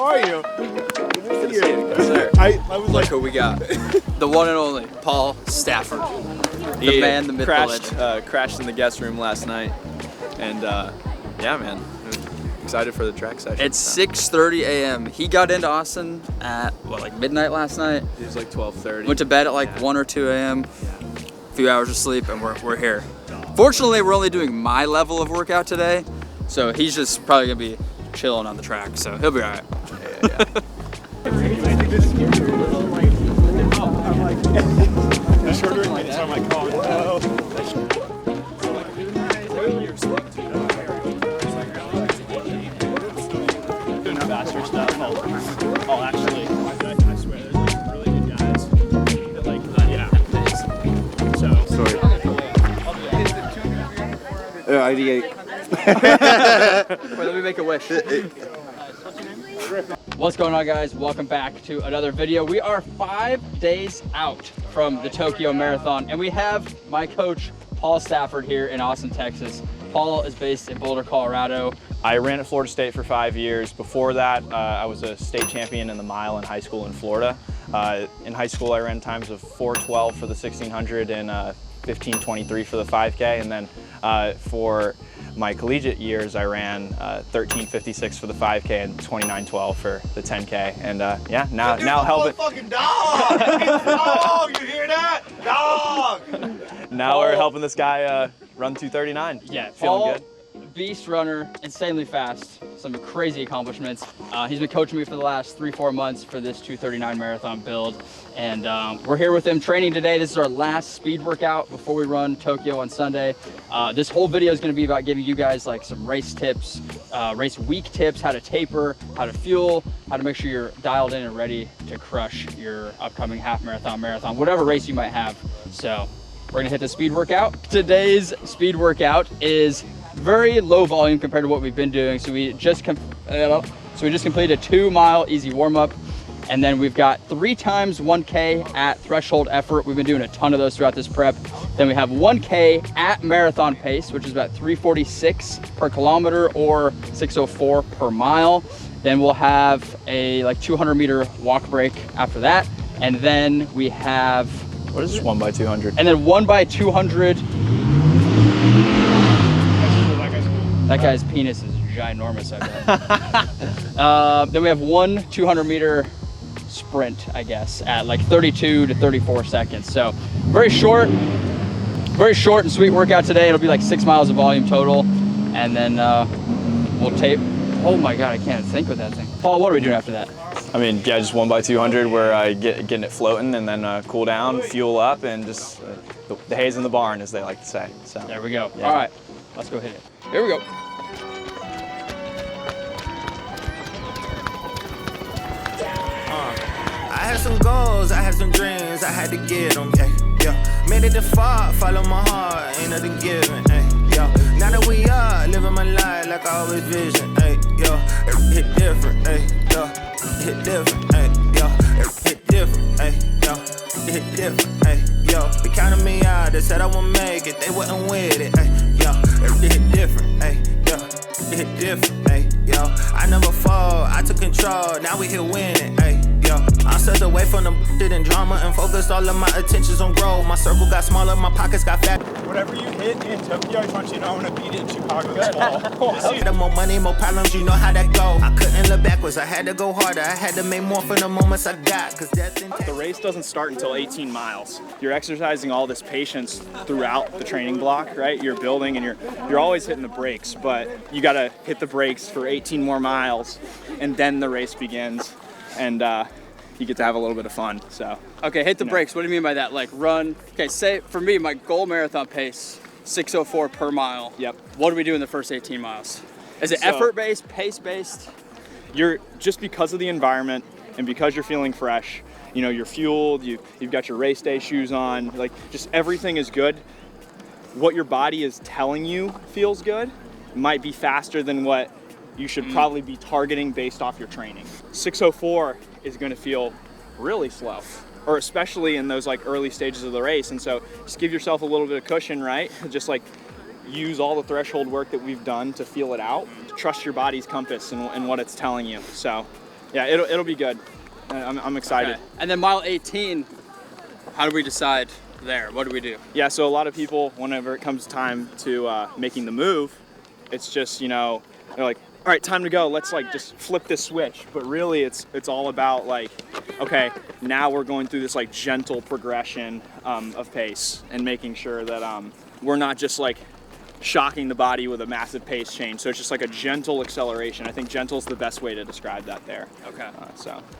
are you? Good to see you. Good, sir. I was like, who we got? The one and only Paul Stafford. The man, the myth, the legend. Crashed in the guest room last night, and yeah, man, excited for the track session. It's 6:30 a.m. He got into Austin at what, like midnight last night? It was like 12:30. Went to bed at like 1 or 2 a.m. A few hours of sleep, and we're here. Fortunately, we're only doing my level of workout today, so he's just probably gonna be chilling on the track, so he'll be all right. Yeah. faster stuff. Oh, actually, I swear, there's like really good guys that like, yeah. So, sorry. ID8. Wait, let me make a wish. What's going on, guys? Welcome back to another video. We are 5 days out from the Tokyo Marathon, and we have my coach, Paul Stafford, here in Austin, Texas. Paul is based in Boulder, Colorado. I ran at Florida State for 5 years. Before that, I was a state champion in the mile in high school in Florida. In high school, I ran times of 4:12 for the 1600 and 15:23 for the 5K. And then for my collegiate years, I ran 13:56 for the 5K and 29:12 for the 10K. And yeah, now helping. Fucking dog! Dog! You hear that? Dog! Now we're helping this guy run 2:39. Yeah, feeling Paul, good. Beast runner, insanely fast, some crazy accomplishments. He's been coaching me for the last 3-4 months for this 2:39 marathon build, and we're here with him training today. This is our last speed workout before we run Tokyo on Sunday. This whole video is going to be about giving you guys like some race tips, race week tips, how to taper, how to fuel, how to make sure you're dialed in and ready to crush your upcoming half marathon, whatever race you might have. So we're gonna hit the speed workout. Today's speed workout is very low volume compared to what we've been doing. So we just completed a 2-mile easy warm-up, and then we've got 3 times 1K at threshold effort. We've been doing a ton of those throughout this prep. Then we have 1K at marathon pace, which is about 3:46 per kilometer or 6:04 per mile. Then we'll have a like 200-meter walk break after that, and then we have, What is this 1x200? and then 1x200. That guy's penis is ginormous, I bet. Then we have 1 200-meter sprint, I guess, at like 32 to 34 seconds. So very short and sweet workout today. It'll be like 6 miles of volume total. And then we'll tape. Oh my God, I can't think with that thing. Paul, what are we doing after that? I mean, yeah, just 1x200 where I getting it floating and then cool down, fuel up, and just the hay's in the barn, as they like to say. So There we go. Yeah. All right, let's go hit it. Here we go. I had some goals, I had some dreams, I had to get them, yeah. Made it to far, follow my heart, ain't nothing given, yeah. Now that we are living my life like I always vision, yo. Hit different, yo. Hit different, yo. Hit different, yo. Hit different, yo. They counted me out, they said I wouldn't make it, they wasn't with it, yo. Hit different, yo. Hit different, yo. I never fall, I took control, now we here winning, yo. I stepped away from the shit and drama and focused all of my attentions on growth. My circle got smaller, my pockets got fat. whatever you hit in Tokyo, I just want you to know I'm gonna beat it in Chicago as well. More money, more problems, you know how that go. I couldn't look backwards, I had to go harder. I had to make more for the moments I got, cause that's in The race doesn't start until 18 miles. You're exercising all this patience throughout the training block, right? You're building and you're always hitting the brakes, but you gotta hit the brakes for 18 more miles, and then the race begins, and you get to have a little bit of fun. So Okay, hit the brakes. What do you mean by that? Like run? Okay, say for me, my goal marathon pace, 6:04 per mile. Yep. What do we do in the first 18 miles? Is it So- effort-based, pace-based? you're just because of the environment and because you're feeling fresh, you know, you're fueled, you've got your race day shoes on, like just everything is good. What your body is telling you feels good might be faster than what you should probably be targeting based off your training. 6:04 is going to feel really slow, or especially in those like early stages of the race. And so just give yourself a little bit of cushion, right? Just like use all the threshold work that we've done to feel it out. Trust your body's compass and what it's telling you. So Yeah, it'll be good. I'm excited. Okay. And then mile 18, how do we decide there? What do we do? Yeah, so a lot of people, whenever it comes time to making the move, it's just, you know, they're like, all right, time to go. Let's like just flip this switch. But really, it's all about like, okay, now we're going through this like gentle progression of pace and making sure that we're not just like shocking the body with a massive pace change. So it's just like a gentle acceleration. I think gentle is the best way to describe that there. Okay.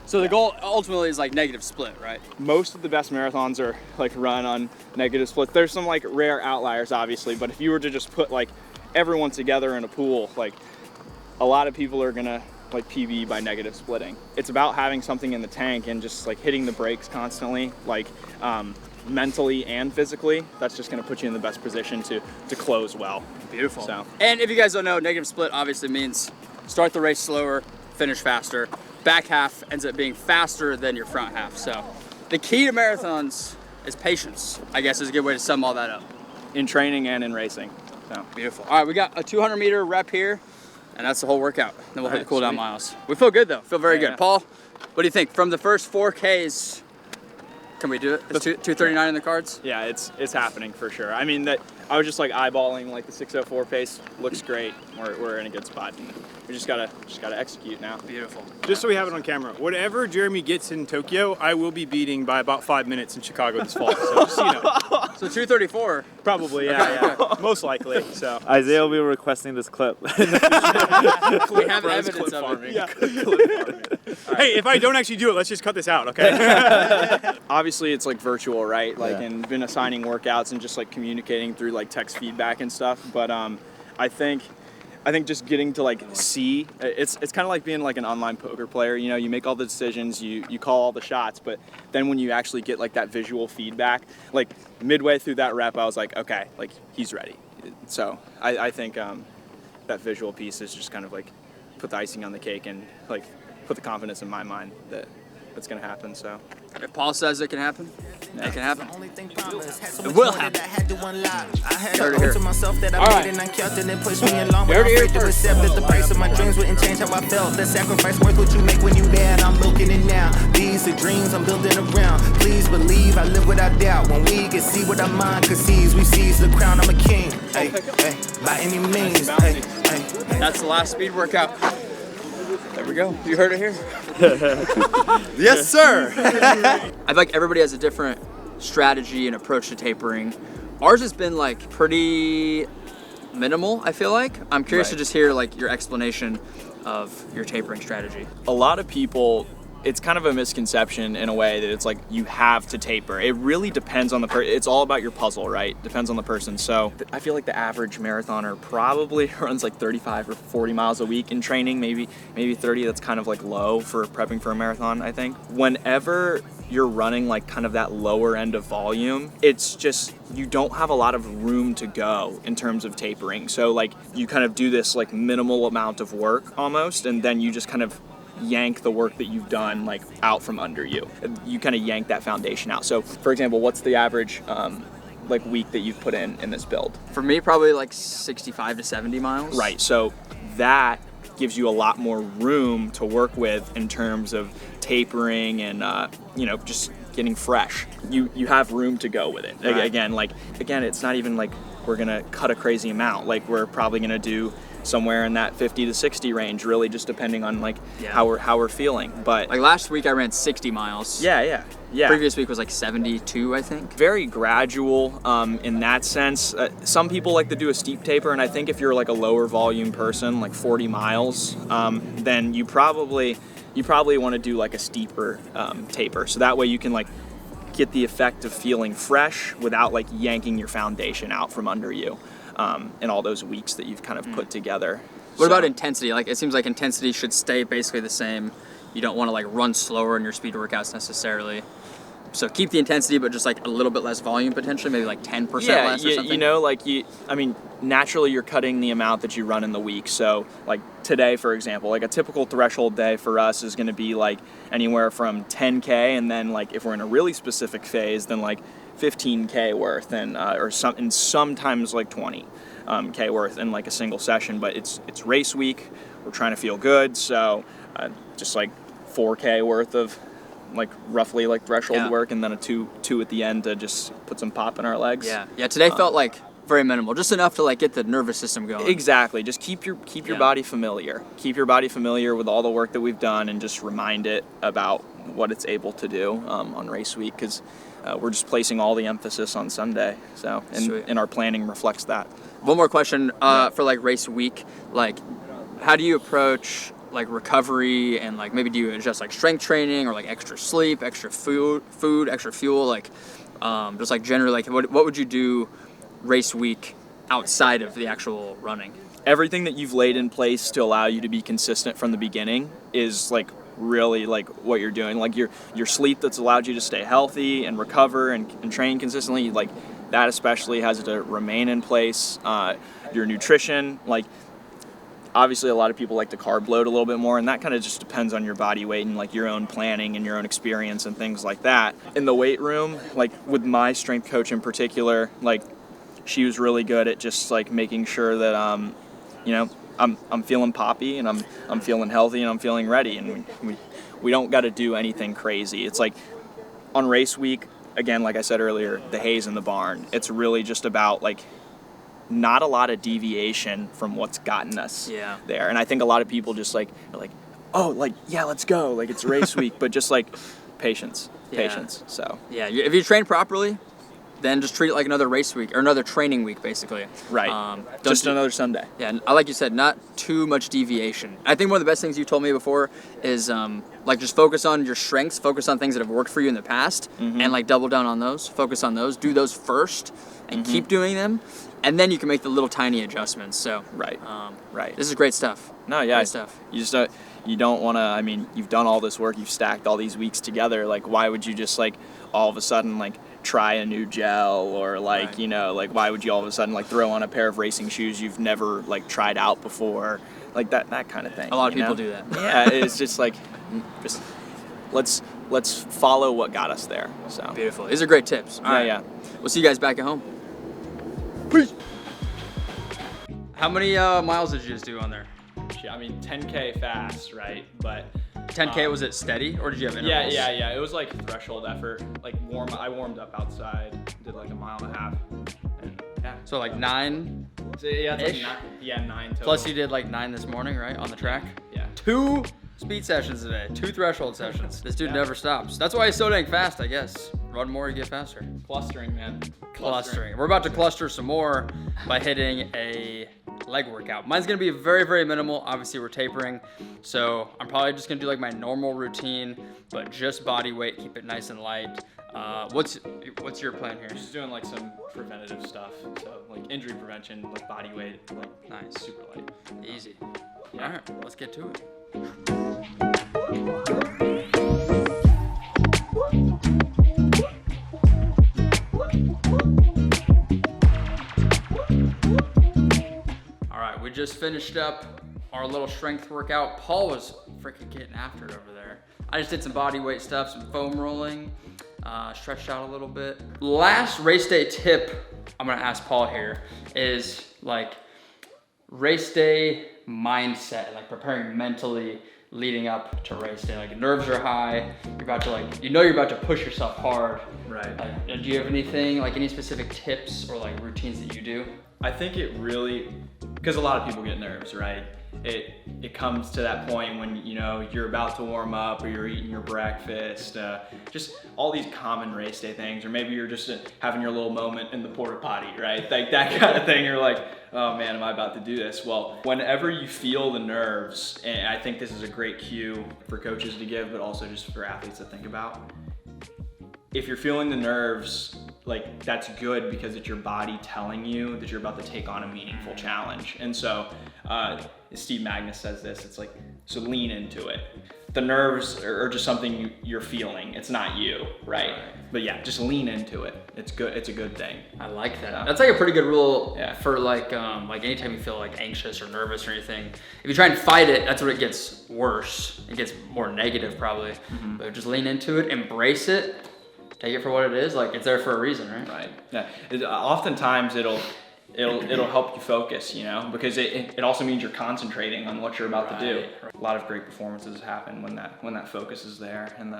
So The goal ultimately is like negative split, right? most of the best marathons are like run on negative splits. There's some like rare outliers, obviously, but if you were to just put like everyone together in a pool, like a lot of people are gonna like PB by negative splitting. It's about having something in the tank and just like hitting the brakes constantly, like mentally and physically. That's just gonna put you in the best position to close well. Beautiful. So. And if you guys don't know, negative split obviously means start the race slower, finish faster. Back half ends up being faster than your front half. So the key to marathons is patience, I guess is a good way to sum all that up. In training and in racing. So. Beautiful. All right, we got a 200 meter rep here, and that's the whole workout. Then we'll hit the cool down sweet. miles. We feel good though, feel very good. Yeah. Paul, what do you think? From the first 4Ks, can we do it? Is 239 in the cards? Yeah, it's happening for sure. I mean, that I was just like eyeballing like the 6:04 pace. Looks great. We're in a good spot. We just gotta execute now. Beautiful. Just so we have it on camera, whatever Jeremy gets in Tokyo, I will be beating by about 5 minutes in Chicago this fall. So just so you know. So 234. Probably, yeah. Most likely. So Isaiah will be requesting this clip. We have evidence of it. yeah. Hey, if I don't actually do it, let's just cut this out, okay? Obviously, it's like virtual, right? Like, Yeah. and been assigning workouts and just like communicating through like text feedback and stuff. But I think just getting to like see, it's kind of like being like an online poker player. You know, you make all the decisions, you call all the shots, but then when you actually get like that visual feedback, like midway through that rep, I was like, okay, like he's ready. So I think that visual piece is just kind of like put the icing on the cake and like put the confidence in my mind that it's gonna happen. So If Paul says it can happen, it can happen. It will happen. I had Heard it to here. owe to myself that I All made right. and I kept it and pushed me along. You But heard I'm it here afraid to first. accept that the price of my dreams wouldn't change how I felt. The sacrifice worth what you make when you bad. I'm milking it now. These are dreams I'm building around. Please believe I live without doubt. When we can see what our mind can seize, we seize the crown. I'm a king. Hey, hey, by any means. Hey, hey. That's the last speed workout. There we go. You heard it here. Yes, sir. I feel like everybody has a different strategy and approach to tapering. Ours has been like pretty minimal, I feel like. I'm curious to Right. just hear like your explanation of your tapering strategy. a lot of people, it's kind of a misconception in a way that it's like you have to taper. It really depends on the person. It's all about your puzzle, right? Depends on the person. So I feel like the average marathoner probably runs like 35 or 40 miles a week in training, maybe 30. That's kind of like low for prepping for a marathon, I think. Whenever you're running like kind of that lower end of volume, it's just you don't have a lot of room to go in terms of tapering. So like you kind of do this like minimal amount of work almost, and then you just kind of yank the work that you've done like out from under you. You kind of yank that foundation out. So for example, what's the average like week that you've put in this build? For me, probably like 65 to 70 miles. Right, so that gives you a lot more room to work with in terms of tapering and just getting fresh. You have room to go with it. Right. Again, it's not even like we're gonna cut a crazy amount. Like we're probably gonna do somewhere in that 50 to 60 range, really just depending on like how we're feeling. But Like last week I ran 60 miles. yeah. Previous week was like 72, I think. Very gradual in that sense. Some people like to do a steep taper, and I think if you're like a lower volume person, like 40 miles, then you probably want to do like a steeper taper. So that way you can like get the effect of feeling fresh without like yanking your foundation out from under you in all those weeks that you've kind of put together. What about intensity? Like it seems like intensity should stay basically the same. You don't want to like run slower in your speed workouts necessarily. So keep the intensity, but just like a little bit less volume potentially, maybe like 10% less or something. Naturally you're cutting the amount that you run in the week. So like today, for example, like a typical threshold day for us is going to be like anywhere from 10K, and then like if we're in a really specific phase, then like 15K worth, and sometimes like 20K worth in like a single session. But it's race week. We're trying to feel good, so just like 4K worth of like roughly like threshold Yeah. work, and then a two at the end to just put some pop in our legs. Yeah, today felt like very minimal, just enough to like get the nervous system going. Exactly. Just keep your body familiar. Keep your body familiar with all the work that we've done, and just remind it about what it's able to do on race week, because we're just placing all the emphasis on Sunday. So, and our planning reflects that. One more question for like race week, like how do you approach like recovery, and like maybe do you adjust like strength training or like extra sleep, extra food, extra fuel, like just like generally like what would you do race week outside of the actual running? Everything that you've laid in place to allow you to be consistent from the beginning is like really like what you're doing. Like your sleep that's allowed you to stay healthy and recover and train consistently, like that especially has to remain in place. Your nutrition, like obviously a lot of people like to carb load a little bit more, and that kind of just depends on your body weight and like your own planning and your own experience and things like that. In the weight room, like with my strength coach in particular, like she was really good at just like making sure that you know, I'm feeling poppy, and I'm feeling healthy, and I'm feeling ready, and we don't got to do anything crazy. It's like on race week, again, like I said earlier, the hay's in the barn. It's really just about like not a lot of deviation from what's gotten us there. And I think a lot of people just like are like, oh, like yeah, let's go, like it's race week, but just like patience. So yeah, if you train properly, then just treat it like another race week or another training week, basically. Right. Just another Sunday. Yeah, and like you said, not too much deviation. I think one of the best things you told me before is like just focus on your strengths, focus on things that have worked for you in the past, and like double down on those. Focus on those. Do those first, and keep doing them, and then you can make the little tiny adjustments. So right. This is great stuff. No, yeah, great stuff. You just you don't want to. I mean, you've done all this work. You've stacked all these weeks together. Like, why would you just like all of a sudden like try a new gel, or like you know, like why would you all of a sudden like throw on a pair of racing shoes you've never like tried out before, like that kind of thing. A lot of people do that. Yeah, it's just like just let's follow what got us there. So beautiful. These are great tips. All right. Yeah. We'll see you guys back at home. Peace. How many miles did you just do on there? I mean, 10K fast, right? But 10K, was it steady, or did you have intervals? Yeah. It was like threshold effort. Like I warmed up outside, did like a mile and a half, and yeah. So like 9. So yeah, it's Ish? like 9 total. Plus you did like 9 this morning, right, on the track? Yeah. 2 speed sessions today, 2 threshold sessions. This dude never stops. That's why he's so dang fast, I guess. Run more, you get faster. Clustering, man. Clustering. We're about to cluster some more by hitting a leg workout. Mine's gonna be very, very minimal. Obviously we're tapering, so I'm probably just gonna do like my normal routine, but just body weight, keep it nice and light. What's your plan here? Just doing like some preventative stuff, so like injury prevention, like body weight, like nice, super light. Easy. Yeah. All right, let's get to it. All right, we just finished up our little strength workout. Paul was freaking getting after it over there. I just did some body weight stuff, some foam rolling, stretched out a little bit. Last race day tip I'm gonna ask Paul here is like race day mindset, like preparing mentally leading up to race day. Like nerves are high, you're about to like, you know you're about to push yourself hard. Right. Like, do you have anything, like any specific tips or like routines that you do? I think it really, because a lot of people get nerves, right? It comes to that point when you know you're about to warm up, or you're eating your breakfast, just all these common race day things, or maybe you're just having your little moment in the porta potty, right? Like that kind of thing. You're like, oh man, am I about to do this? Well, whenever you feel the nerves, and I think this is a great cue for coaches to give, but also just for athletes to think about. If you're feeling the nerves, like that's good, because it's your body telling you that you're about to take on a meaningful challenge. And so Steve Magnus says this, it's like, so lean into it. The nerves are just something you're feeling. It's not you, right? But yeah, just lean into it. It's good. It's a good thing. I like that. That's like a pretty good rule for like anytime you feel like anxious or nervous or anything. If you try and fight it, that's when it gets worse. It gets more negative probably. But just lean into it, embrace it, take it for what it is. Like it's there for a reason, right? Right. Yeah. Oftentimes it'll help you focus, you know, because it also means you're concentrating on what you're about to do. A lot of great performances happen when that focus is there, and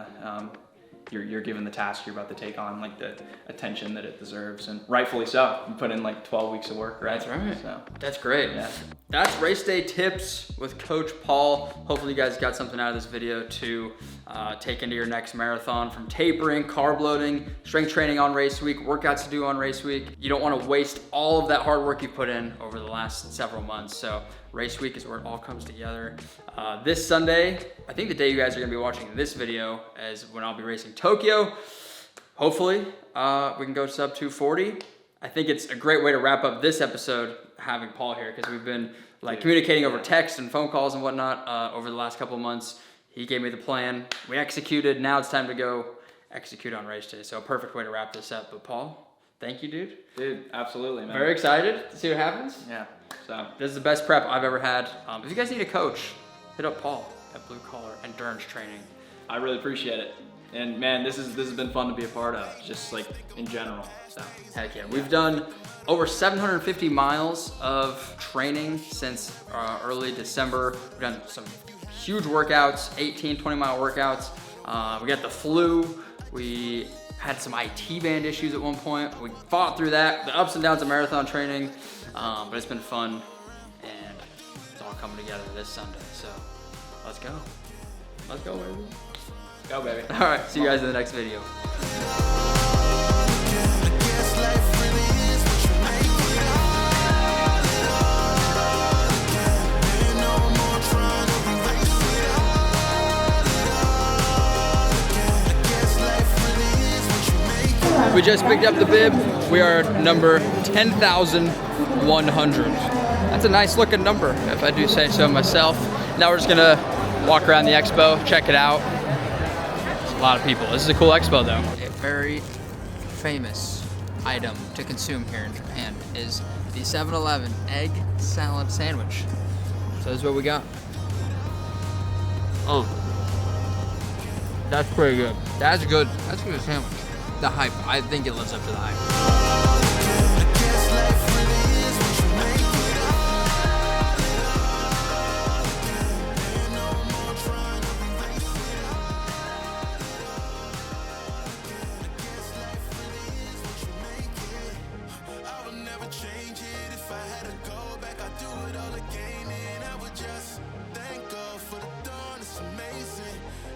you're given the task you're about to take on like the attention that it deserves, and rightfully so. You put in like 12 weeks of work, right? That's right. So that's great. Yeah. That's race day tips with Coach Paul. Hopefully you guys got something out of this video to take into your next marathon, from tapering, carb loading, strength training on race week, workouts to do on race week. You don't want to waste all of that hard work you put in over the last several months. So race week is where it all comes together. This Sunday, I think the day you guys are gonna be watching this video is when I'll be racing Tokyo. Hopefully we can go sub 240. I think it's a great way to wrap up this episode having Paul here, because we've been like communicating over text and phone calls and whatnot over the last couple of months. He gave me the plan, we executed, now it's time to go execute on race day. So a perfect way to wrap this up. But Paul, thank you, dude. Dude, absolutely, man. Very excited to see what happens. Yeah. So this is the best prep I've ever had. If you guys need a coach, hit up Paul at Blue Collar Endurance Training. I really appreciate it. And man, this has been fun to be a part of, just like in general. So heck yeah. We've done over 750 miles of training since early December. We've done some huge workouts, 18, 20-mile workouts. We got the flu. We had some IT band issues at one point. We fought through that, the ups and downs of marathon training, but it's been fun, and it's all coming together this Sunday. So let's go. Let's go, baby. go, baby. All right, see you guys in the next video. We just picked up the bib. We are number 10,100. That's a nice looking number, if I do say so myself. Now we're just gonna walk around the expo, check it out. There's a lot of people. This is a cool expo though. A very famous item to consume here in Japan is the 7-Eleven egg salad sandwich. So this is what we got. Oh, that's pretty good. That's good. That's a good sandwich. The hype, I think it lives up to the hype.